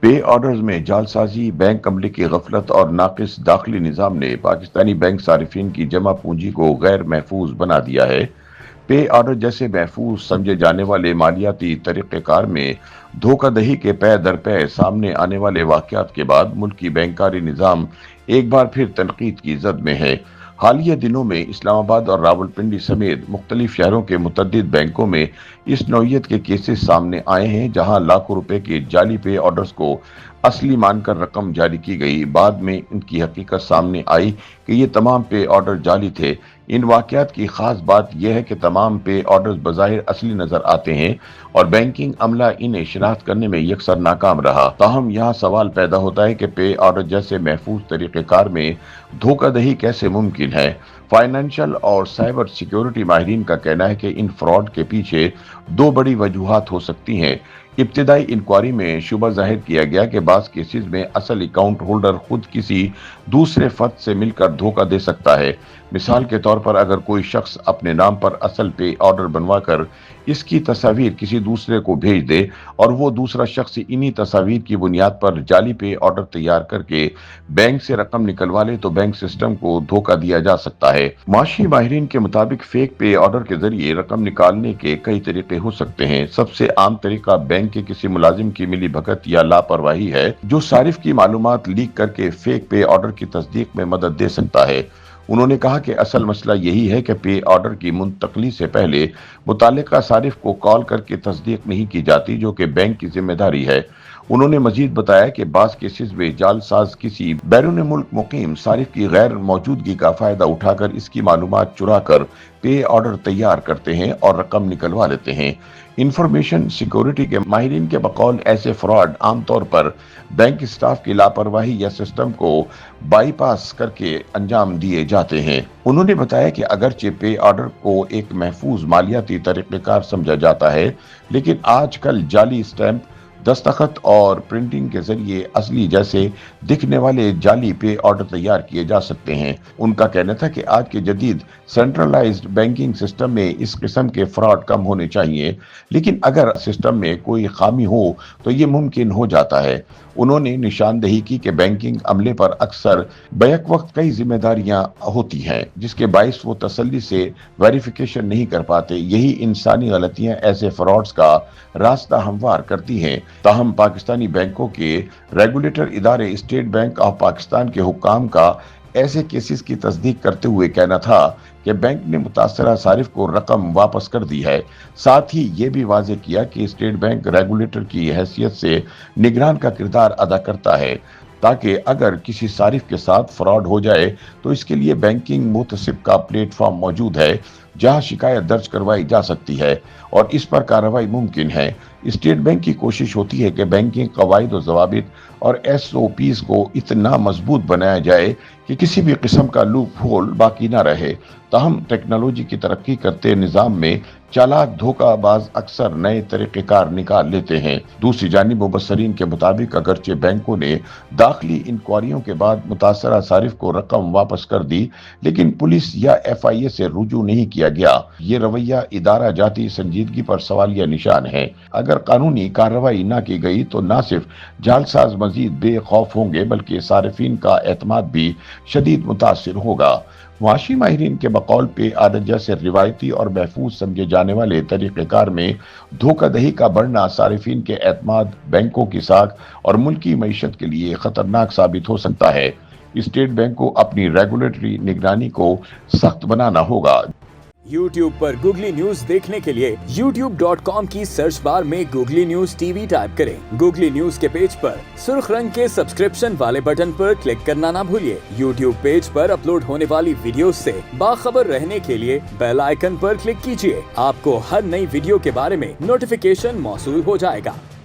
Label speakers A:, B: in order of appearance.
A: पे ऑर्डर्स में जालसाजी, बैंक अमले की गफलत और नाकिस दाखिली निज़ाम ने पाकिस्तानी बैंक सारिफिन की जमा पूंजी को गैर महफूज बना दिया है। पे ऑर्डर जैसे महफूज समझे जाने वाले मालियाती तरीक़ेकार में धोखाधही के पै दर पै सामने आने वाले वाक़यात के बाद मुल्की बैंकारी निज़ाम एक बार फिर तनकीद की जद में है। हालिया दिनों में इस्लामाबाद और रावलपिंडी समेत मुख्तलिफ शहरों के मुतअद्दिद बैंकों में इस नौइयत के केसेस सामने आए हैं, जहां लाखों रुपए के जाली पे ऑर्डर्स को असली मानकर रकम जारी की गई। बाद में इनकी हकीकत सामने आई कि ये तमाम पे ऑर्डर जाली थे। इन वाकयात की खास बात यह है कि तमाम पे ऑर्डर्स बज़ाहिर असली नजर आते हैं और बैंकिंग अमला इन्हें शिनाख्त करने में यकसर नाकाम रहा। ताहम यहाँ सवाल पैदा होता है कि पे ऑर्डर जैसे महफूज तरीक़ेकार में धोखाधही कैसे मुमकिन है। फाइनेंशियल और साइबर सिक्योरिटी माहिरीन का कहना है कि इन फ्रॉड के पीछे दो बड़ी वजूहात हो सकती हैं। इब्तिदाई इंक्वायरी में शुबा जाहिर किया गया कि बास केसेस में असल अकाउंट होल्डर खुद किसी दूसरे फर्द से मिलकर धोखा दे सकता है। मिसाल के तौर पर अगर कोई शख्स अपने नाम पर असल पे ऑर्डर बनवाकर इसकी तस्वीर किसी दूसरे को भेज दे और वो दूसरा शख्स इन्हीं तस्वीर की बुनियाद पर जाली पे ऑर्डर तैयार करके बैंक से रकम निकलवा ले तो बैंक सिस्टम को धोखा दिया जा सकता है। माशी माहिरीन के मुताबिक फेक पे ऑर्डर के जरिए रकम निकालने के कई तरीके हो सकते हैं। सबसे आम तरीका बैंक के किसी मुलाजिम की मिली भगत या लापरवाही है, जो सारिफ की मालूमात लीक करके फेक पे ऑर्डर की तस्दीक में मदद दे सकता है। उन्होंने कहा कि असल मसला यही है कि पे ऑर्डर की मुंतकली से पहले मुतालिका सारिफ को कॉल करके तस्दीक नहीं की जाती, जो कि बैंक की जिम्मेदारी है। उन्होंने मजीद बताया कि बास केसेस में जालसाज किसी बैरून मुल्क मुकीम सारिफ की गैर मौजूदगी का फायदा उठाकर इसकी मालूमात चुरा कर पे ऑर्डर तैयार करते हैं और रकम निकलवा लेते हैं। इंफॉर्मेशन सिक्योरिटी के माहिरीन के बकौल ऐसे फ्रॉड आमतौर पर बैंक स्टाफ की लापरवाही या सिस्टम को बाईपास करके अंजाम दिए जाते हैं। उन्होंने बताया कि अगरचे पे ऑर्डर को एक महफूज मालियाती तरीक़ेकार समझा जाता है, लेकिन आजकल जाली स्टैंप, दस्तखत और प्रिंटिंग के जरिए असली जैसे दिखने वाले जाली पे ऑर्डर तैयार किए जा सकते हैं। उनका कहना था कि आज के जदीद सेंट्रलाइज्ड बैंकिंग सिस्टम में इस किस्म के फ्रॉड कम होने चाहिए, लेकिन अगर सिस्टम में कोई खामी हो तो ये मुमकिन हो जाता है। उन्होंने निशानदेही की कि बैंकिंग अमले पर अक्सर बैक वक्त कई जिम्मेदारियां होती हैं, जिसके बायस वो तसल्ली से वेरिफिकेशन नहीं कर पाते। यही इंसानी गलतियां ऐसे फ्रॉड्स का रास्ता हमवार करती हैं। ताहम पाकिस्तानी बैंकों के रेगुलेटर इदारे स्टेट बैंक ऑफ पाकिस्तान के हुक्काम का ऐसे केसेस की तस्दीक करते हुए कहना था कि बैंक ने मुतासरा सारिफ को रकम वापस कर दी है। साथ ही ये भी वाजे किया कि स्टेट बैंक रेगुलेटर की हैसियत से निगरान का किरदार अदा करता है, ताकि अगर किसी सारिफ के साथ फ्रॉड हो जाए तो इसके लिए बैंकिंग मुतसिब का प्लेटफॉर्म मौजूद है, जहां शिकायत दर्ज करवाई जा सकती है और इस पर कार्रवाई मुमकिन है। स्टेट बैंक की कोशिश होती है कि बैंकिंग कवायद व ज़वाबित और SOPs को इतना मजबूत बनाया जाए कि किसी भी किस्म का लूप होल बाकी ना रहे। ताहम टेक्नोलॉजी की तरक्की करते निज़ाम में चालाक धोखाबाज अक्सर नए तरीक़ेकार निकाल लेते हैं। दूसरी जानिब मुबस्सरीन के मुताबिक अगरचे बैंकों ने दाखिली इंक्वायरियों के बाद मुतासरा सारिफ को रकम वापस कर दी, लेकिन पुलिस या FIA से रुजू नहीं किया गया। ये रवैया इदारा जाती संजीदगी पर सवालिया निशान है। अगर कानूनी कार्रवाई न की गई तो न सिर्फ जालसाज मजीद बेखौफ होंगे, बल्कि सारिफिन का एतमाद भी शदीद मुतासिर होगा। मुआशी माहिरीन के बकौल पे ऑर्डर जैसे रिवायती और महफूज समझे जाने वाले तरीक़ेकार में धोखाधही का बढ़ना सारिफिन के एतमाद, बैंकों की साख और मुल्की मईशत के लिए खतरनाक साबित हो सकता है। स्टेट बैंक को अपनी रेगुलेटरी निगरानी को सख्त बनाना होगा।
B: YouTube पर गूगली न्यूज देखने के लिए youtube.com की सर्च बार में गूगली न्यूज TV टाइप करें। गूगली न्यूज के पेज पर सुर्ख रंग के सब्सक्रिप्शन वाले बटन पर क्लिक करना ना भूलिए। YouTube पेज पर अपलोड होने वाली वीडियोस से बाखबर रहने के लिए बेल आइकन पर क्लिक कीजिए। आपको हर नई वीडियो के बारे में नोटिफिकेशन मौसूल हो जाएगा।